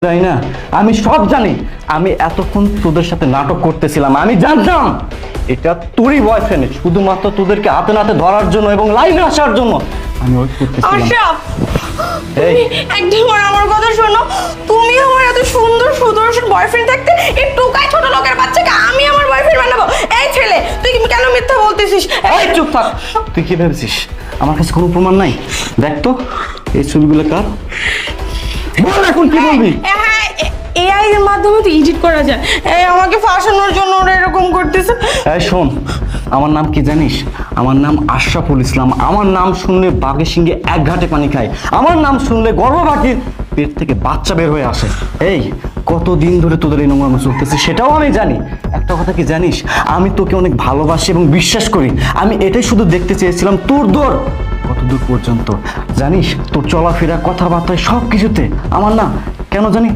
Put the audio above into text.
তাই না? আমি সব জানি। আমি এতক্ষণ তোদের সাথে নাটক করতেছিলাম, আমি জানতাম এটা তোরই বয়ফ্রেন্ড, শুধুমাত্র তোদেরকে হাতে নাতে ধরার জন্য এবং লাইনে আসার জন্য আমি ওয়েট করতেছিলাম। আশরাফ, এই একবার আমার কথা শোনো। তুমি আমার এত সুন্দর সুদর্শন বয়ফ্রেন্ড থাকতে এই টোকাই ছোট লোকের বাচ্চাকে আমি আমার বয়ফ্রেন্ড বানাবো? এই ছেলে, তুই কেন মিথ্যা বলতেছিস? এই চুপ থাক। তুই কি ভেবেছিস আমার কাছে কোনো প্রমাণ নাই? দেখ তো এই ছবিগুলো কার, বল এখন কি বলবি? হ্যাঁ, এআই এর মাধ্যমে তো এডিট করা যায়। এই আমাকে ফাঁসানোর জন্য ওরা এরকম করতেছে। এই শোন, আমার নাম কি জানিস? আমার নাম আশরাফুল ইসলাম। আমার নাম শুনলে বাঘের সিংহে এক ঘাটে পানি খায়। আমার নাম শুনলে গর্ভবতীর পেট থেকে বাচ্চা বের হয়ে আসে। এই কতদিন ধরে তোদের এই নোংরামো চলতেছে সেটাও আমি জানি। একটা কথা কি জানিস, আমি তোকে অনেক ভালোবাসি এবং বিশ্বাস করি। আমি এটাই শুধু দেখতে চেয়েছিলাম তোর দৌড় কতদূর পর্যন্ত। জানিস তোর চলাফেরা কথাবার্তায় সব কিছুতে আমার না কেন জানি